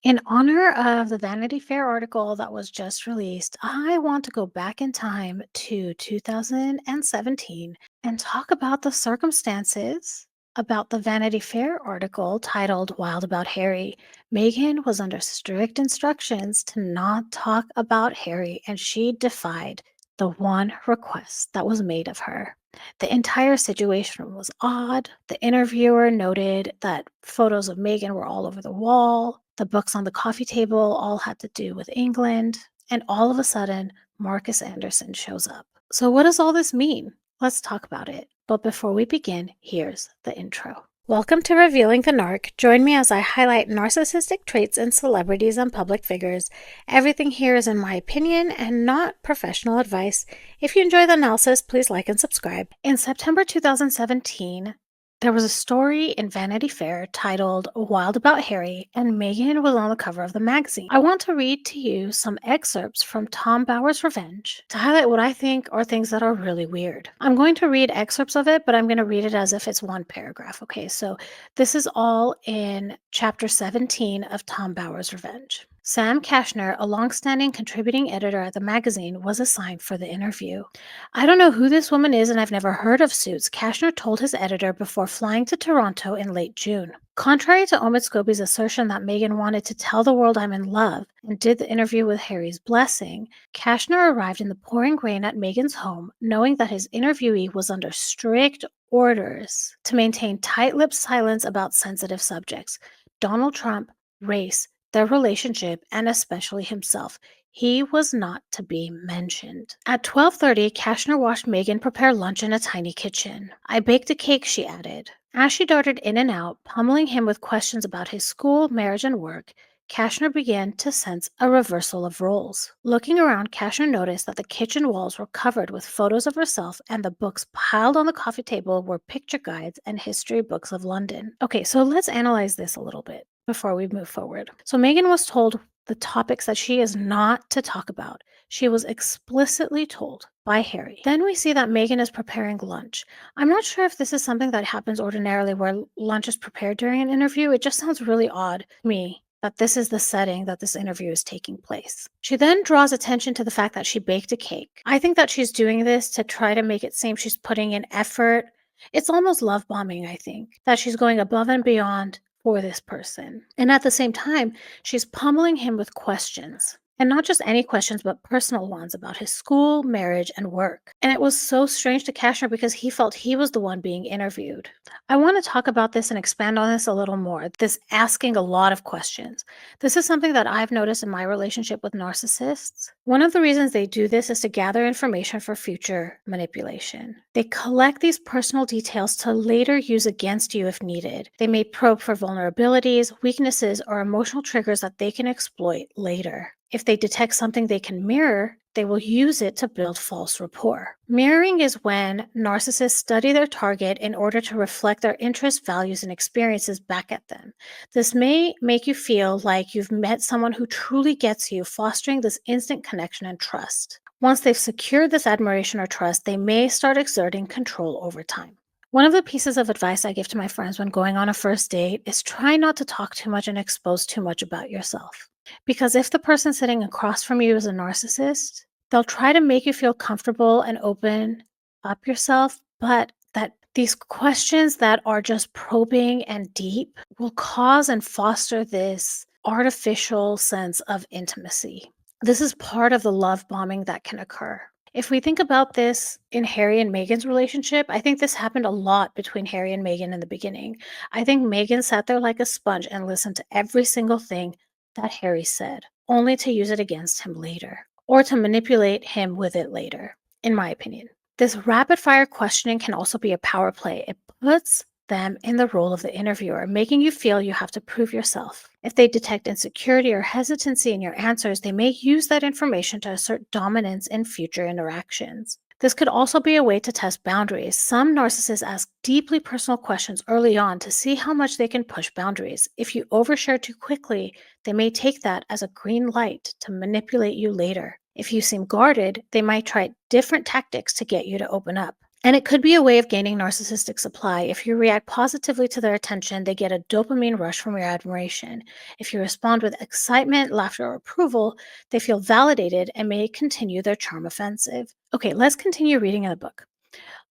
In honor of the Vanity Fair article that was just released, I want to go back in time to 2017 and talk about the circumstances about the Vanity Fair article titled Wild About Harry. Meghan was under strict instructions to not talk about Harry, and she defied the one request that was made of her. The entire situation was odd. The interviewer noted that photos of Meghan were all over the wall. The books on the coffee table all had to do with England. And all of a sudden, Marcus Anderson shows up. So, what does all this mean? Let's talk about it. But before we begin, here's the intro. Welcome to Revealing the Narc. Join me as I highlight narcissistic traits in celebrities and public figures. Everything here is in my opinion and not professional advice. If you enjoy the analysis, please like and subscribe. In September 2017, there was a story in Vanity Fair titled Wild About Harry, and Meghan was on the cover of the magazine. I want to read to you some excerpts from Tom Bower's Revenge to highlight what I think are things that are really weird. I'm going to read excerpts of it, but I'm going to read it as if it's one paragraph, okay? So this is all in chapter 17 of Tom Bower's Revenge. Sam Kashner, a longstanding contributing editor at the magazine, was assigned for the interview. I don't know who this woman is and I've never heard of Suits, Kashner told his editor before flying to Toronto in late June. Contrary to Omid Scobie's assertion that Meghan wanted to tell the world I'm in love and did the interview with Harry's blessing, Kashner arrived in the pouring rain at Meghan's home, knowing that his interviewee was under strict orders to maintain tight-lipped silence about sensitive subjects: Donald Trump, race, their relationship, and especially himself. He was not to be mentioned. At 12:30, Kashner watched Meghan prepare lunch in a tiny kitchen. "I baked a cake," she added. As she darted in and out, pummeling him with questions about his school, marriage, and work, Kashner began to sense a reversal of roles. Looking around, Kashner noticed that the kitchen walls were covered with photos of herself, and the books piled on the coffee table were picture guides and history books of London. Okay, so let's analyze this a little bit before we move forward. So Meghan was told the topics that she is not to talk about. She was explicitly told by Harry. Then we see that Meghan is preparing lunch. I'm not sure if this is something that happens ordinarily where lunch is prepared during an interview. It just sounds really odd to me that this is the setting that this interview is taking place. She then draws attention to the fact that she baked a cake. I think that she's doing this to try to make it seem she's putting in effort. It's almost love bombing, I think, that she's going above and beyond for this person. And at the same time, she's pummeling him with questions. And not just any questions, but personal ones about his school, marriage, and work. And it was so strange to Kashner because he felt he was the one being interviewed. I want to talk about this and expand on this a little more. This asking a lot of questions. This is something that I've noticed in my relationship with narcissists. One of the reasons they do this is to gather information for future manipulation. They collect these personal details to later use against you if needed. They may probe for vulnerabilities, weaknesses, or emotional triggers that they can exploit later. If they detect something they can mirror, they will use it to build false rapport. Mirroring is when narcissists study their target in order to reflect their interests, values, and experiences back at them. This may make you feel like you've met someone who truly gets you, fostering this instant connection and trust. Once they've secured this admiration or trust, they may start exerting control over time. One of the pieces of advice I give to my friends when going on a first date is try not to talk too much and expose too much about yourself. Because if the person sitting across from you is a narcissist, they'll try to make you feel comfortable and open up yourself, but that these questions that are just probing and deep will cause and foster this artificial sense of intimacy. This is part of the love bombing that can occur. If we think about this in Harry and Meghan's relationship, I think this happened a lot between Harry and Meghan in the beginning. I think Meghan sat there like a sponge and listened to every single thing that Harry said, only to use it against him later, or to manipulate him with it later, in my opinion. This rapid-fire questioning can also be a power play. It puts them in the role of the interviewer, making you feel you have to prove yourself. If they detect insecurity or hesitancy in your answers, they may use that information to assert dominance in future interactions. This could also be a way to test boundaries. Some narcissists ask deeply personal questions early on to see how much they can push boundaries. If you overshare too quickly, they may take that as a green light to manipulate you later. If you seem guarded, they might try different tactics to get you to open up. And it could be a way of gaining narcissistic supply. If you react positively to their attention, they get a dopamine rush from your admiration. If you respond with excitement, laughter, or approval, they feel validated and may continue their charm offensive. Okay, let's continue reading in the book.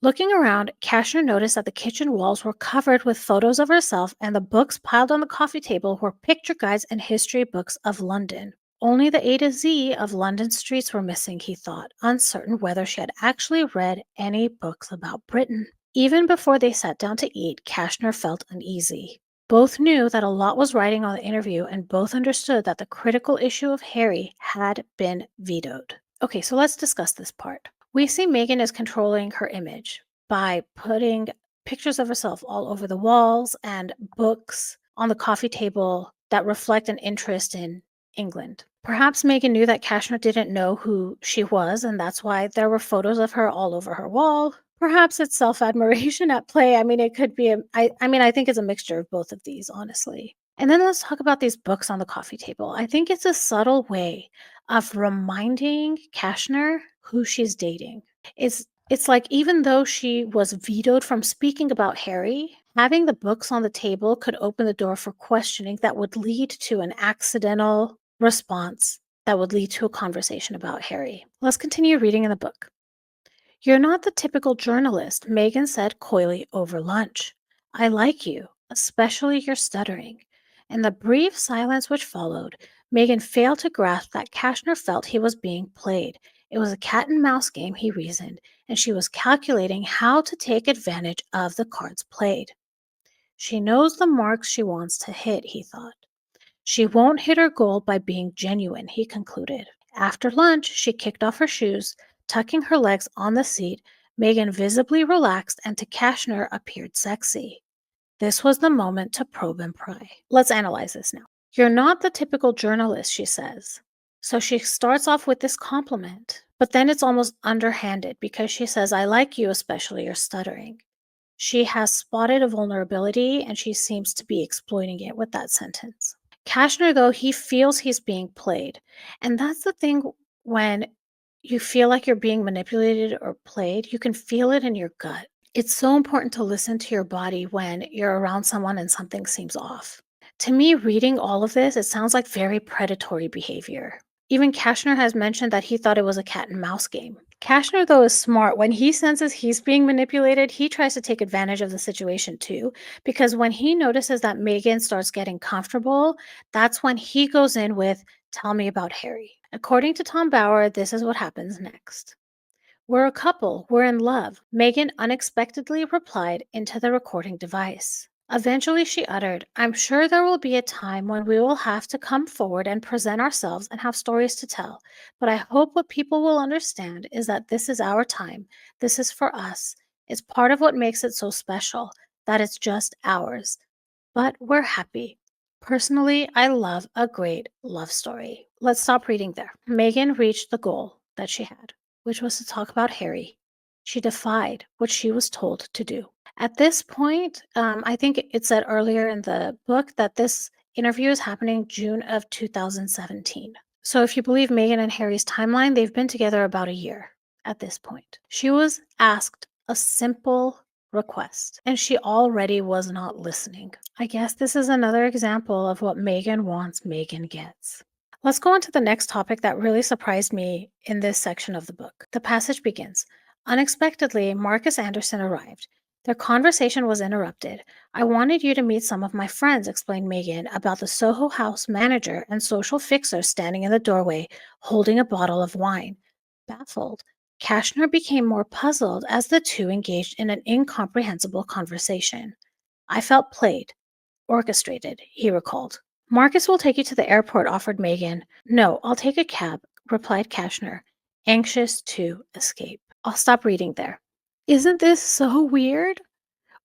Looking around, Kashner noticed that the kitchen walls were covered with photos of herself, and the books piled on the coffee table were picture guides and history books of London. Only the A to Z of London streets were missing, he thought, uncertain whether she had actually read any books about Britain. Even before they sat down to eat, Kashner felt uneasy. Both knew that a lot was riding on the interview, and both understood that the critical issue of Harry had been vetoed. Okay, so let's discuss this part. We see Meghan is controlling her image by putting pictures of herself all over the walls and books on the coffee table that reflect an interest in England. Perhaps Meghan knew that Kashner didn't know who she was, and that's why there were photos of her all over her wall. Perhaps it's self-admiration at play. I mean, it could be I think it's a mixture of both of these, honestly. And then let's talk about these books on the coffee table. I think it's a subtle way of reminding Kashner who she's dating. It's like even though she was vetoed from speaking about Harry, having the books on the table could open the door for questioning that would lead to an accidental response that would lead to a conversation about Harry. Let's continue reading in the book. You're not the typical journalist, Megan said coyly over lunch. I like you, especially your stuttering. In the brief silence which followed, Megan failed to grasp that Kashner felt he was being played. It was a cat and mouse game, he reasoned, and she was calculating how to take advantage of the cards played. She knows the marks she wants to hit, he thought. She won't hit her goal by being genuine, he concluded. After lunch, she kicked off her shoes, tucking her legs on the seat. Megan visibly relaxed and to Kashner appeared sexy. This was the moment to probe and pry. Let's analyze this now. You're not the typical journalist, she says. So she starts off with this compliment, but then it's almost underhanded because she says, I like you, especially your stuttering. She has spotted a vulnerability and she seems to be exploiting it with that sentence. Kashner, though, he feels he's being played. And that's the thing when you feel like you're being manipulated or played, you can feel it in your gut. It's so important to listen to your body when you're around someone and something seems off. To me, reading all of this, it sounds like very predatory behavior. Even Kashner has mentioned that he thought it was a cat and mouse game. Kashner, though, is smart. When he senses he's being manipulated, he tries to take advantage of the situation too. Because when he notices that Megan starts getting comfortable, that's when he goes in with, Tell me about Harry. According to Tom Bauer, this is what happens next. We're a couple. We're in love, Megan unexpectedly replied into the recording device. Eventually, she uttered, I'm sure there will be a time when we will have to come forward and present ourselves and have stories to tell. But I hope what people will understand is that this is our time. This is for us. It's part of what makes it so special, that it's just ours. But we're happy. Personally, I love a great love story. Let's stop reading there. Megan reached the goal that she had, which was to talk about Harry. She defied what she was told to do. At this point, I think it said earlier in the book that this interview is happening June of 2017. So if you believe Meghan and Harry's timeline, they've been together about a year at this point. She was asked a simple request, and she already was not listening. I guess this is another example of what Meghan wants, Meghan gets. Let's go on to the next topic that really surprised me in this section of the book. The passage begins. Unexpectedly, Marcus Anderson arrived. Their conversation was interrupted. I wanted you to meet some of my friends, explained Meghan about the Soho House manager and social fixer standing in the doorway, holding a bottle of wine. Baffled, Kashner became more puzzled as the two engaged in an incomprehensible conversation. I felt played, orchestrated, he recalled. Marcus will take you to the airport, offered Meghan. No, I'll take a cab, replied Kashner, anxious to escape. I'll stop reading there. Isn't this so weird?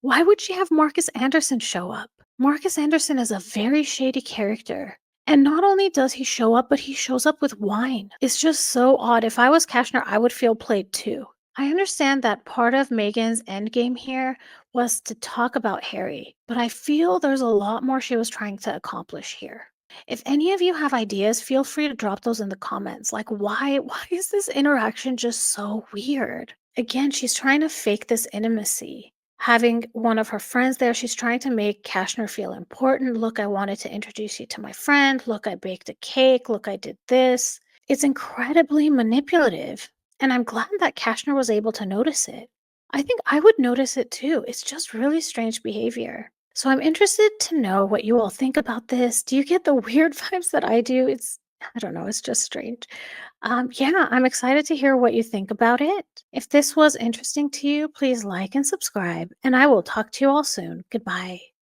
Why would she have Marcus Anderson show up? Marcus Anderson is a very shady character. And not only does he show up, but he shows up with wine. It's just so odd. If I was Kashner, I would feel played too. I understand that part of Meghan's endgame here was to talk about Harry, but I feel there's a lot more she was trying to accomplish here. If any of you have ideas, feel free to drop those in the comments. Like why is this interaction just so weird? Again, she's trying to fake this intimacy. Having one of her friends there, she's trying to make Kashner feel important. Look, I wanted to introduce you to my friend. Look, I baked a cake. Look, I did this. It's incredibly manipulative. And I'm glad that Kashner was able to notice it. I think I would notice it too. It's just really strange behavior. So I'm interested to know what you all think about this. Do you get the weird vibes that I do? I don't know, it's just strange. Yeah, I'm excited to hear what you think about it. If this was interesting to you, please like and subscribe, and I will talk to you all soon. Goodbye.